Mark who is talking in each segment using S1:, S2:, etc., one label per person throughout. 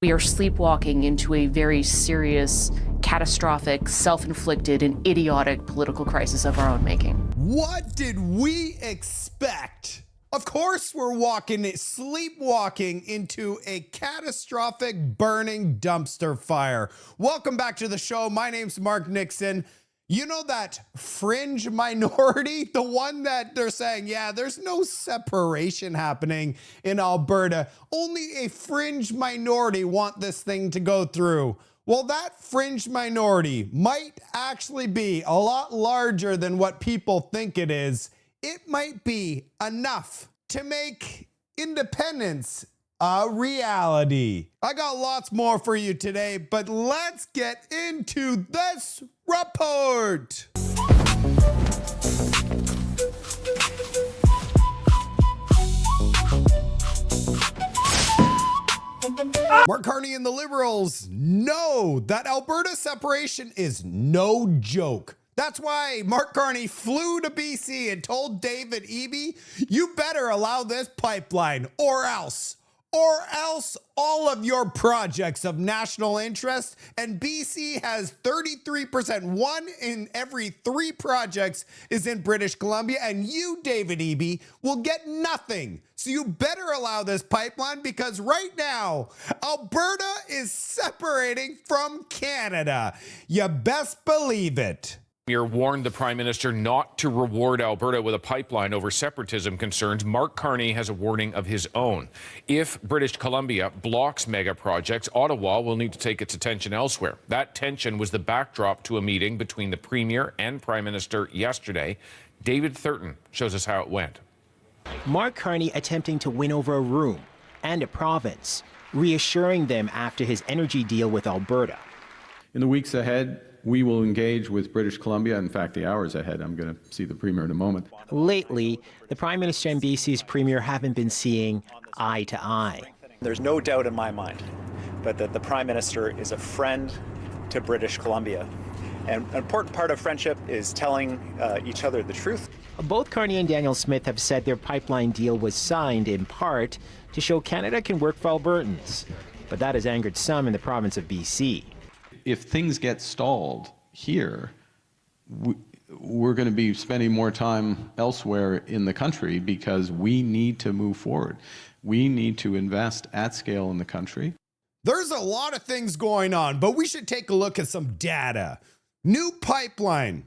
S1: We are sleepwalking into a very serious, catastrophic, self-inflicted, and idiotic political crisis of our own making.
S2: What did we expect? Of course, we're sleepwalking into a catastrophic burning dumpster fire. Welcome back to the show. My name's Mark Nixon. You know that fringe minority, the one that they're saying, yeah, there's no separation happening in Alberta. Only a fringe minority want this thing to go through. Well, that fringe minority might actually be a lot larger than what people think it is. It might be enough to make independence a reality. I got lots more for you today, but let's get into this report. Mark Carney and the Liberals know that Alberta separation is no joke. That's why Mark Carney flew to BC and told David Eby, you better allow this pipeline or else all of your projects of national interest, and BC has 33%. One in every 3 projects is in British Columbia, and you, David Eby, will get nothing. So you better allow this pipeline, because right now, Alberta is separating from Canada. You best believe it.
S3: Warned the Prime Minister not to reward Alberta with a pipeline over separatism concerns. Mark Carney has a warning of his own. If British Columbia blocks mega projects, Ottawa will need to take its attention elsewhere. That tension was the backdrop to a meeting between the Premier and Prime Minister yesterday. David Thurton shows us how it went.
S4: Mark Carney attempting to win over a room and a province, reassuring them after his energy deal with Alberta.
S5: In the weeks ahead, we will engage with British Columbia. In fact, the hours ahead. I'm going to see the Premier in a moment.
S4: Lately, the Prime Minister and BC's Premier haven't been seeing eye to eye.
S6: There's no doubt in my mind but that the Prime Minister is a friend to British Columbia. And an important part of friendship is telling each other the truth.
S4: Both Carney and Daniel Smith have said their pipeline deal was signed in part to show Canada can work for Albertans. But that has angered some in the province of BC.
S5: If things get stalled here, we're going to be spending more time elsewhere in the country, because we need to move forward. We need to invest at scale in the country.
S2: There's a lot of things going on, but we should take a look at some data. New pipeline.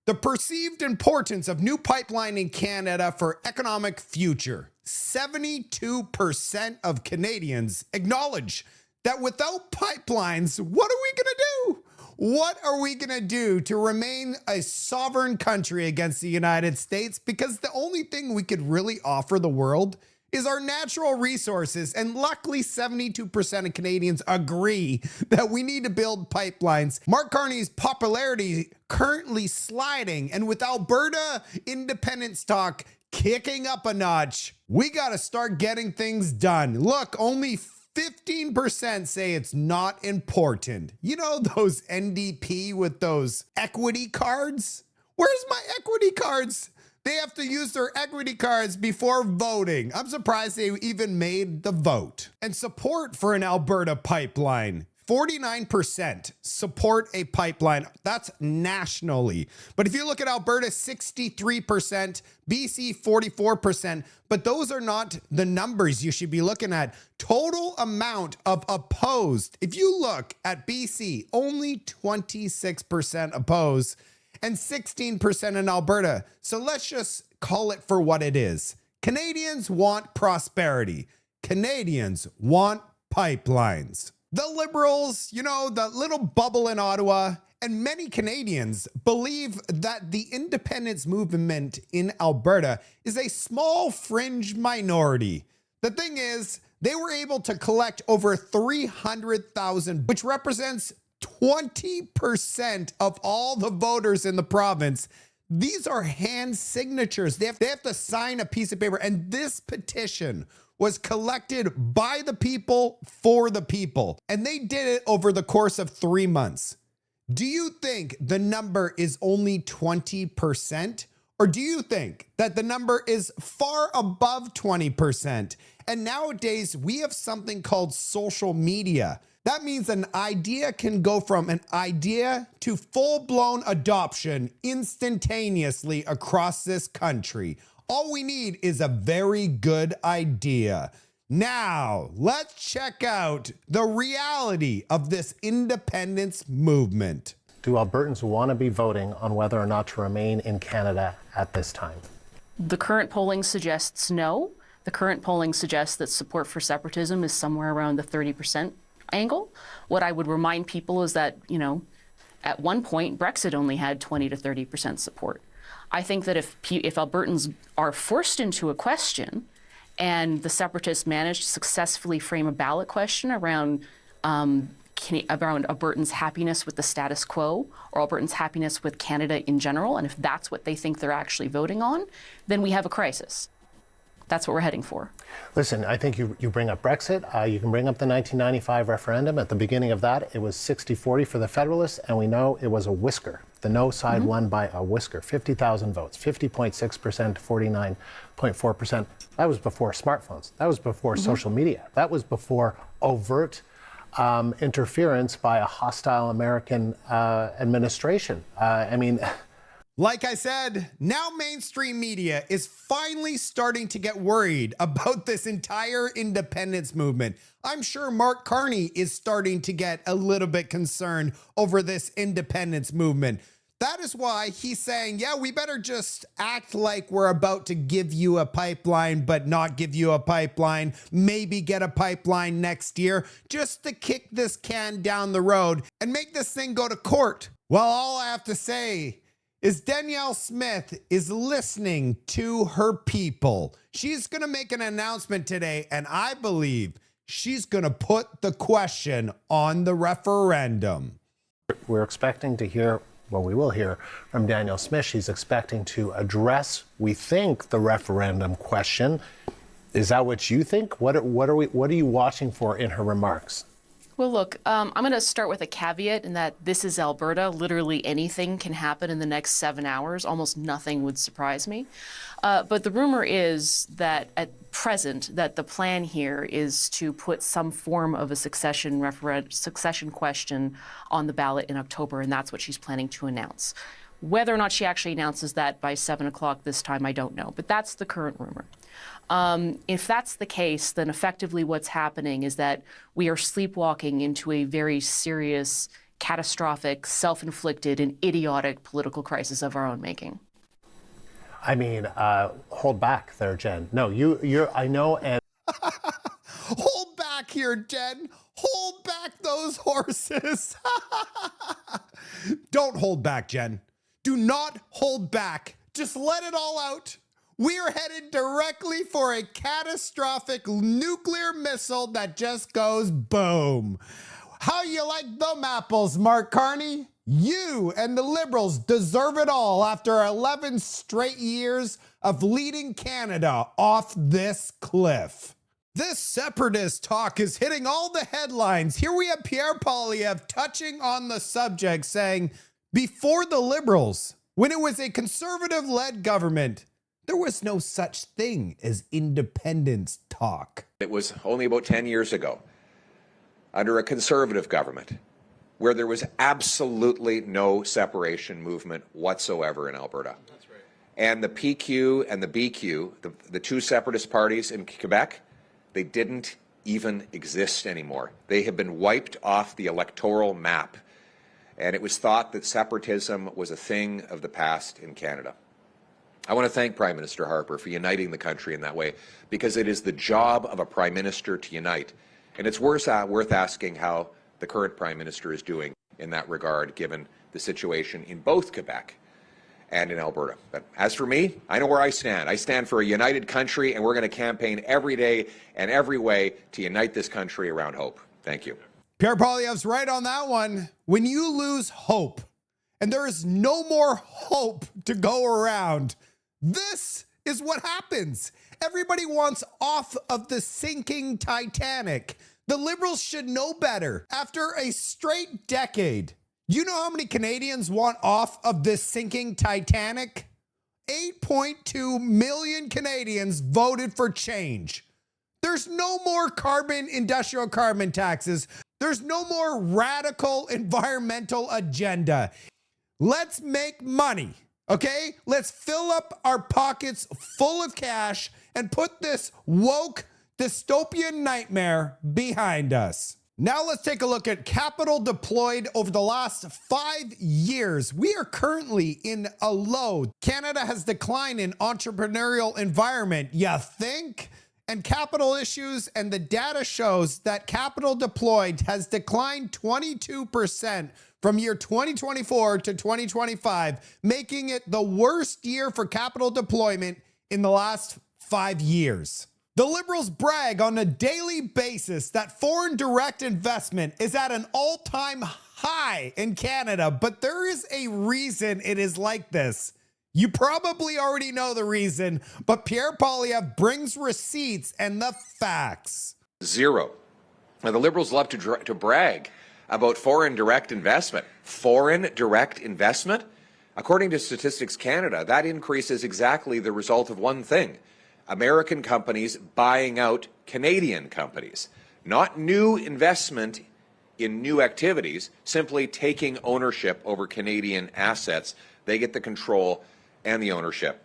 S2: The perceived importance of new pipeline in Canada for economic future. 72% of Canadians acknowledge that without pipelines, what are we going to do? What are we going to do to remain a sovereign country against the United States? Because the only thing we could really offer the world is our natural resources. And luckily, 72% of Canadians agree that we need to build pipelines. Mark Carney's popularity currently sliding, and with Alberta independence talk kicking up a notch, we got to start getting things done. Look, only 15% say it's not important. You know, those NDP with those equity cards? Where's my equity cards? They have to use their equity cards before voting. I'm surprised they even made the vote. And support for an Alberta pipeline. 49% support a pipeline. That's nationally. But if you look at Alberta, 63%, BC, 44%. But those are not the numbers you should be looking at. Total amount of opposed. If you look at BC, only 26% oppose and 16% in Alberta. So let's just call it for what it is. Canadians want prosperity. Canadians want pipelines. The Liberals, you know, the little bubble in Ottawa, and many Canadians believe that the independence movement in Alberta is a small fringe minority. The thing is, they were able to collect over 300,000, which represents 20% of all the voters in the province. These are hand signatures. They have to sign a piece of paper, and this petition was collected by the people for the people. And they did it over the course of 3 months. Do you think the number is only 20%? Or do you think that the number is far above 20%? And nowadays, we have something called social media. That means an idea can go from an idea to full-blown adoption instantaneously across this country. All we need is a very good idea. Now, let's check out the reality of this independence movement.
S7: Do Albertans want to be voting on whether or not to remain in Canada at this time?
S1: The current polling suggests no. The current polling suggests that support for separatism is somewhere around the 30% angle. What I would remind people is that, at one point, Brexit only had 20 to 30% support. I think that if Albertans are forced into a question and the separatists manage to successfully frame a ballot question around Albertans' happiness with the status quo or Albertans' happiness with Canada in general, and if that's what they think they're actually voting on, then we have a crisis. That's what we're heading for.
S7: Listen, I think you bring up Brexit. You can bring up the 1995 referendum. At the beginning of that, it was 60-40 for the Federalists, and we know it was a whisker. The no side won by a whisker, 50,000 votes, 50.6% to 49.4%. That was before smartphones. That was before social media. That was before overt interference by a hostile American administration.
S2: Like I said, now mainstream media is finally starting to get worried about this entire independence movement. I'm sure Mark Carney is starting to get a little bit concerned over this independence movement. That is why he's saying, yeah, we better just act like we're about to give you a pipeline, but not give you a pipeline, maybe get a pipeline next year, just to kick this can down the road and make this thing go to court. Well, all I have to say is Danielle Smith is listening to her people. She's going to make an announcement today, and I believe she's going to put the question on the referendum.
S7: We're expecting to hear, well, we will hear from Danielle Smith. She's expecting to address, we think, the referendum question. Is that what you think? What are you watching for in her remarks?
S1: Well, look, I'm going to start with a caveat in that this is Alberta. Literally anything can happen in the next 7 hours. Almost nothing would surprise me. But the rumor is that at present that the plan here is to put some form of a succession question on the ballot in October, and that's what she's planning to announce. Whether or not she actually announces that by 7 o'clock this time, I don't know. But that's the current rumor. If that's the case, then effectively what's happening is that we are sleepwalking into a very serious, catastrophic, self-inflicted, and idiotic political crisis of our own making.
S7: Hold back there, Jen. No, I know, and...
S2: Hold back here, Jen. Hold back those horses. Don't hold back, Jen. Do not hold back. Just let it all out. We are headed directly for a catastrophic nuclear missile that just goes boom. How you like them apples, Mark Carney? You and the Liberals deserve it all after 11 straight years of leading Canada off this cliff. This separatist talk is hitting all the headlines. Here we have Pierre Poilievre touching on the subject, saying, before the Liberals, when it was a conservative-led government, there was no such thing as independence talk.
S8: It was only about 10 years ago, under a conservative government, where there was absolutely no separation movement whatsoever in Alberta. That's right. And the PQ and the BQ, the two separatist parties in Quebec, they didn't even exist anymore. They have been wiped off the electoral map. And it was thought that separatism was a thing of the past in Canada. I want to thank Prime Minister Harper for uniting the country in that way, because it is the job of a Prime Minister to unite. And it's worth asking how the current Prime Minister is doing in that regard, given the situation in both Quebec and in Alberta. But as for me, I know where I stand. I stand for a united country, and we're going to campaign every day and every way to unite this country around hope. Thank you.
S2: Pierre Poilievre's right on that one. When you lose hope, and there is no more hope to go around, this is what happens. Everybody wants off of the sinking Titanic. The Liberals should know better. After a straight decade, you know how many Canadians want off of this sinking Titanic? 8.2 million Canadians voted for change. There's no more industrial carbon taxes. There's no more radical environmental agenda. Let's make money, okay? Let's fill up our pockets full of cash and put this woke dystopian nightmare behind us. Now let's take a look at capital deployed over the last 5 years. We are currently in a low. Canada has declined in entrepreneurial environment, you think? And capital issues, and the data shows that capital deployed has declined 22% from year 2024 to 2025, making it the worst year for capital deployment in the last 5 years. The Liberals brag on a daily basis that foreign direct investment is at an all-time high in Canada, but there is a reason it is like this. You probably already know the reason, but Pierre Poilievre brings receipts and the facts.
S8: Zero. Now, the Liberals love to brag about foreign direct investment. Foreign direct investment? According to Statistics Canada, that increase is exactly the result of one thing: American companies buying out Canadian companies. Not new investment in new activities, simply taking ownership over Canadian assets. They get the control and the ownership.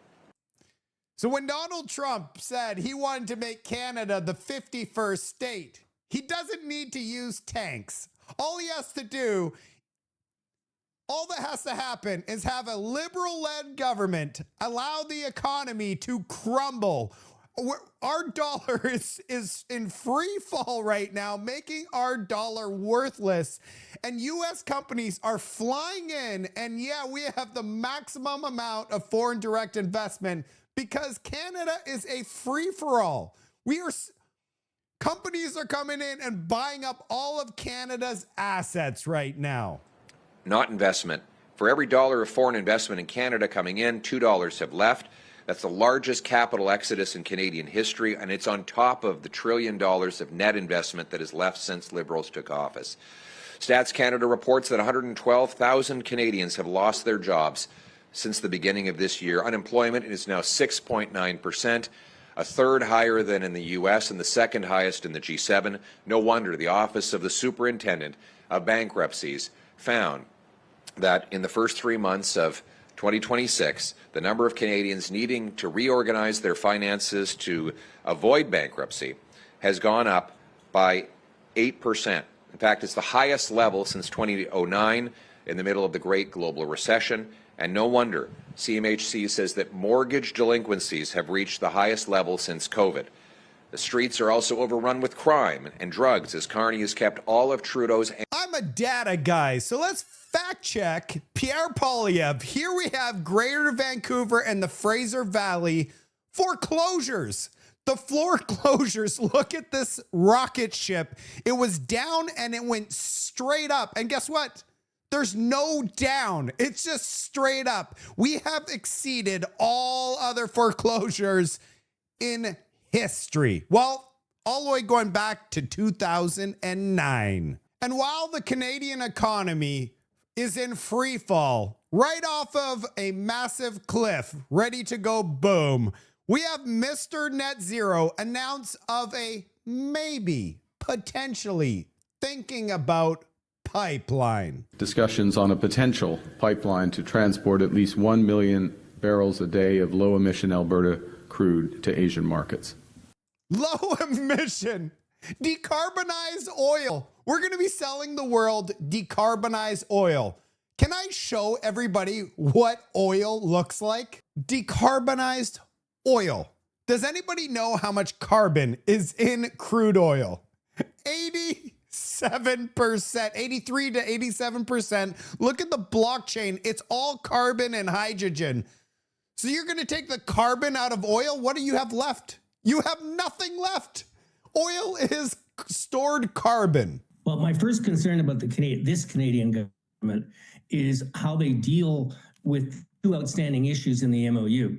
S2: So when Donald Trump said he wanted to make Canada the 51st state, he doesn't need to use tanks. All he has to do, all that has to happen is have a liberal-led government allow the economy to crumble. Our dollar is in free fall right now, making our dollar worthless. And U.S. companies are flying in. And yeah, we have the maximum amount of foreign direct investment because Canada is a free-for-all. Companies are coming in and buying up all of Canada's assets right now.
S8: Not investment. For every dollar of foreign investment in Canada coming in, $2 have left. That's the largest capital exodus in Canadian history, and it's on top of the $1 trillion of net investment that has left since Liberals took office. Stats Canada reports that 112,000 Canadians have lost their jobs since the beginning of this year. Unemployment is now 6.9%, a third higher than in the U.S. and the second highest in the G7. No wonder the Office of the Superintendent of Bankruptcies found that in the first 3 months of 2026, the number of Canadians needing to reorganize their finances to avoid bankruptcy has gone up by 8%. In fact, it's the highest level since 2009 in the middle of the Great Global Recession. And no wonder CMHC says that mortgage delinquencies have reached the highest level since COVID. The streets are also overrun with crime and drugs as Carney has kept all of Trudeau's...
S2: I'm a data guy, so let's fact check Pierre Poilievre. Here we have Greater Vancouver and the Fraser Valley foreclosures. The foreclosures, look at this rocket ship. It was down and it went straight up. And guess what? There's no down. It's just straight up. We have exceeded all other foreclosures in history. Well, all the way going back to 2009. And while the Canadian economy is in free fall, right off of a massive cliff, ready to go boom, we have Mr. Net Zero announce of a maybe, potentially thinking about pipeline.
S5: Discussions on a potential pipeline to transport at least 1 million barrels a day of low-emission Alberta crude to Asian markets.
S2: Low emission, decarbonized oil. We're going to be selling the world decarbonized oil. Can I show everybody what oil looks like? Decarbonized oil. Does anybody know how much carbon is in crude oil? 87%, 83 to 87%. Look at the blockchain. It's all carbon and hydrogen. So you're going to take the carbon out of oil? What do you have left? You have nothing left. Oil is stored carbon.
S9: Well, my first concern about this Canadian government is how they deal with two outstanding issues in the MOU.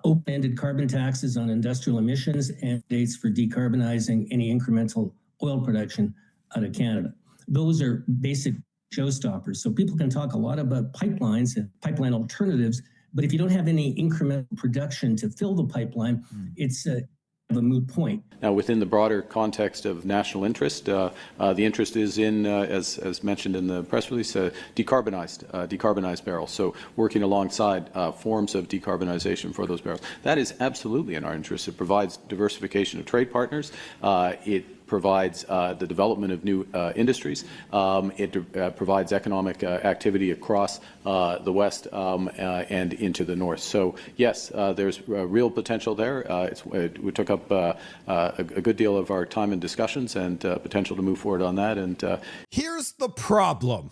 S9: Open-ended carbon taxes on industrial emissions and dates for decarbonizing any incremental oil production out of Canada. Those are basic showstoppers. So people can talk a lot about pipelines and pipeline alternatives, But if you don't have any incremental production to fill the pipeline, it's a moot point.
S5: Now, within the broader context of national interest, the interest is in, as mentioned in the press release, decarbonized barrels. So working alongside forms of decarbonization for those barrels. That is absolutely in our interest. It provides diversification of trade partners. It provides the development of new industries. It provides economic activity across the West and into the North. So, yes, there's real potential there. We took up a good deal of our time in discussions and potential to move forward on that. And
S2: here's the problem,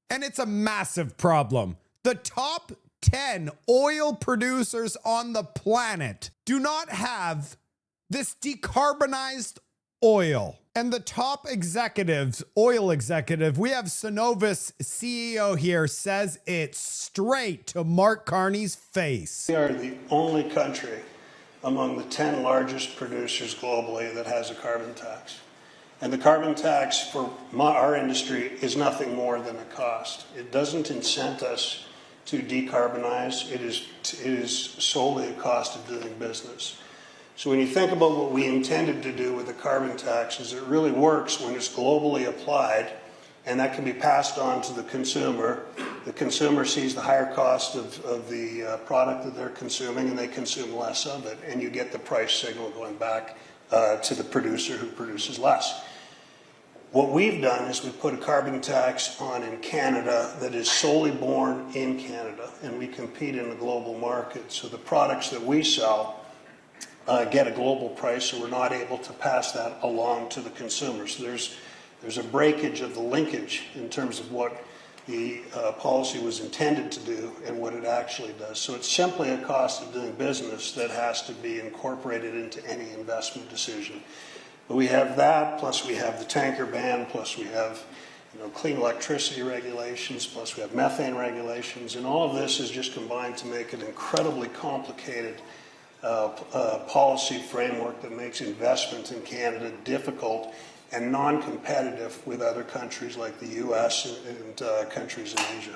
S2: and it's a massive problem. The top 10 oil producers on the planet do not have this decarbonized oil. And the top executives, oil executive, we have Cenovus CEO here, says it straight to Mark Carney's face.
S10: We are the only country among the 10 largest producers globally that has a carbon tax. And the carbon tax for our industry is nothing more than a cost. It doesn't incent us to decarbonize. It is solely a cost of doing business. So when you think about what we intended to do with the carbon tax, is it really works when it's globally applied, and that can be passed on to the consumer. The consumer sees the higher cost of the product that they're consuming, and they consume less of it, and you get the price signal going back to the producer who produces less. What we've done is we put a carbon tax on in Canada that is solely born in Canada, and we compete in the global market. So the products that we sell get a global price, so we're not able to pass that along to the consumer. So there's a breakage of the linkage in terms of what the policy was intended to do and what it actually does. So it's simply a cost of doing business that has to be incorporated into any investment decision. But we have that, plus we have the tanker ban, plus we have clean electricity regulations, plus we have methane regulations, and all of this is just combined to make an incredibly complicated policy framework that makes investment in Canada difficult and non-competitive with other countries like the U.S. and countries in Asia.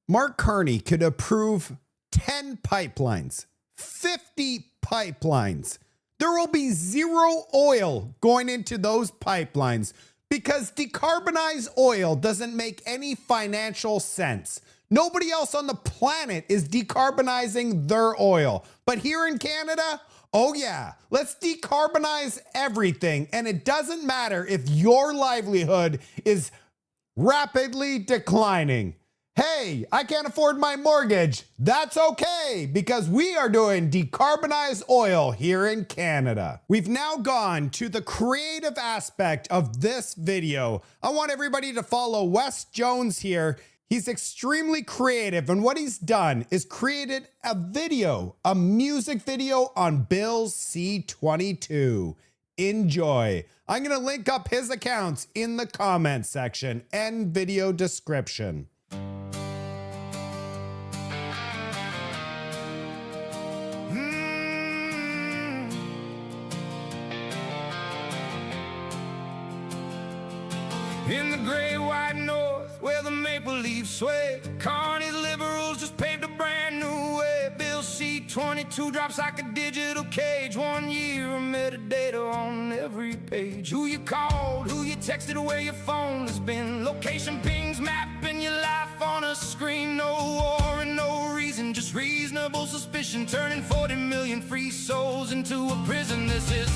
S2: Mark Carney could approve 10 pipelines, 50 pipelines. There will be zero oil going into those pipelines because decarbonized oil doesn't make any financial sense. Nobody else on the planet is decarbonizing their oil. But here in Canada, oh yeah, let's decarbonize everything. And it doesn't matter if your livelihood is rapidly declining. Hey, I can't afford my mortgage. That's okay, because we are doing decarbonized oil here in Canada. We've now gone to the creative aspect of this video. I want everybody to follow Wes Jones here. He's extremely creative, and what he's done is created a video, a music video on Bill C-22. Enjoy. I'm going to link up his accounts in the comment section and video description.
S11: In the great white north, where the maple leaves sway, Carney liberals just paved a brand new way. Bill C-22 drops like a digital cage. 1 year of metadata on every page. Who you called, who you texted, where your phone has been. Location pings mapping your life on a screen. No war and no reason, just reasonable suspicion. Turning 40 million free souls into a prison. This is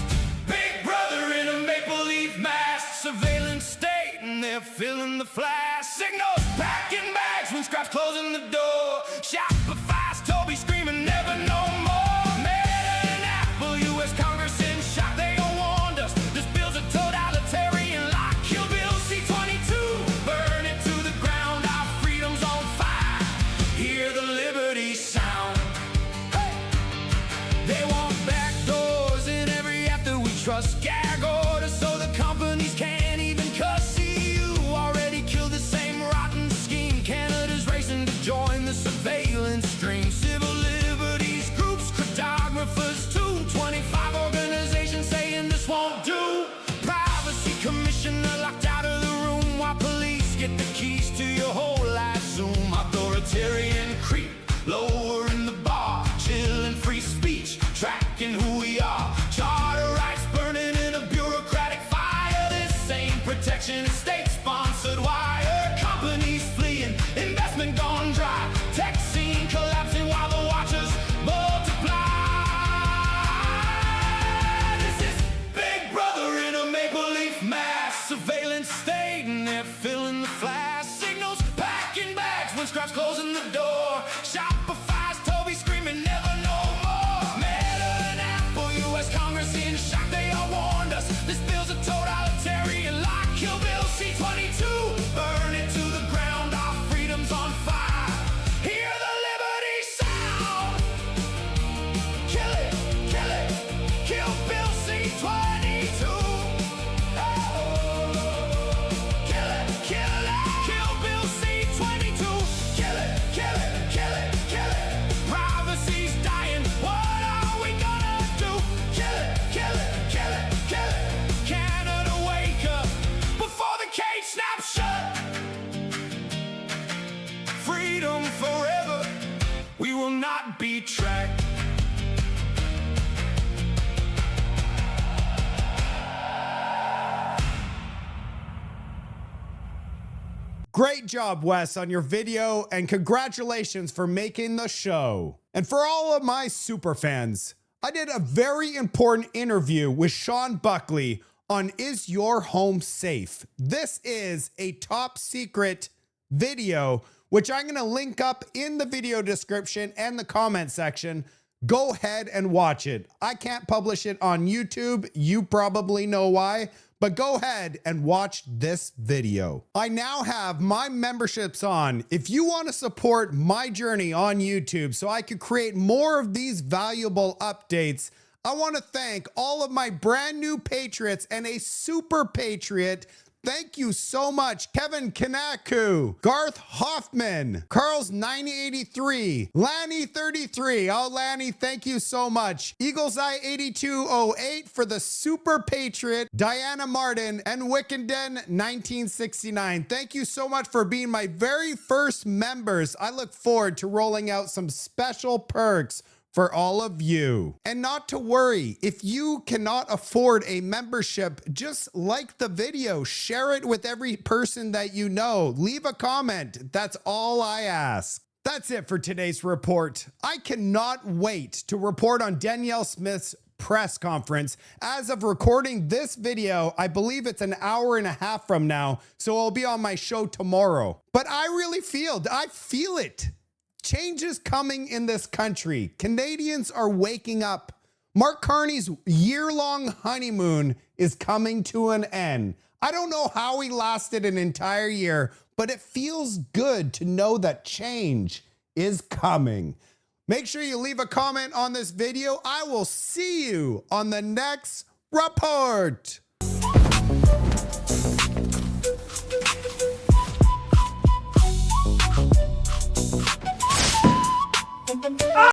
S11: Big Brother in a maple leaf mask, surveillance state. And they're filling the flash signals, packing bags when scraps closing the door. Shopify's Toby screaming, never no more. Made an apple, U.S. Congress in shock. They all warned us, this bill's a totalitarian lock. Kill Bill C-22, burn it to the ground. Our freedom's on fire, hear the liberty sound. Hey! They want back doors in every app that we trust. Gag orders so the companies can't even cuss. Join the surveillance stream. Civil liberties groups, cryptographers too. 25 organizations saying this won't do. Privacy commissioner locked out of the room while police get the keys to your whole life. Zoom. Authority totalitarian creep, lowering the bar, chilling free speech, tracking who we are. Charter rights burning in a bureaucratic fire. This ain't protection, it's state-sponsored wire. Companies fleeing, investment gone dry. Tech scene collapsing while the watchers multiply. This is Big Brother in a maple leaf mask. Surveillance state and they're filling the flash. Signals packing bags when scraps closing the door. Shopify's Toby screaming never no more. Meta and Apple, US Congress in shock, they all warned us. This bill's a totalitarian lie. Kill Bill C-22, burn it to the ground, our freedom's on fire. Hear the liberty sound. Kill it, kill Bill C-22. Oh. Kill it, kill Bill C-22. Kill it. Privacy's dying, what are we gonna do? Kill it. Canada, wake up before the cage snaps shut. Freedom forever, we will not be tracked.
S2: Great job, Wes, on your video, and congratulations for making the show. And for all of my super fans, I did a very important interview with Sean Buckley on Is Your Home Safe? This is a top secret video, which I'm going to link up in the video description and the comment section. Go ahead and watch it. I can't publish it on YouTube. You probably know why. But go ahead and watch this video. I now have my memberships on. If you want to support my journey on YouTube so I could create more of these valuable updates, I want to thank all of my brand new patriots and a super patriot. Thank you so much. Kevin Kanaku, Garth Hoffman, Carl's 9083, Lanny 33. Oh, Lanny, thank you so much. Eagles Eye 8208 for the super patriot, Diana Martin, and Wickenden 1969. Thank you so much for being my very first members. I look forward to rolling out some special perks for all of you. And not to worry, if you cannot afford a membership, just like the video, share it with every person that you know. Leave a comment. That's all I ask. That's it for today's report. I cannot wait to report on Danielle Smith's press conference. As of recording this video, I believe it's an hour and a half from now, so it'll be on my show tomorrow. But I feel it. Change is coming in this country. Canadians are waking up. Mark Carney's year-long honeymoon is coming to an end. I don't know how he lasted an entire year, but it feels good to know that change is coming. Make sure you leave a comment on this video. I will see you on the next report.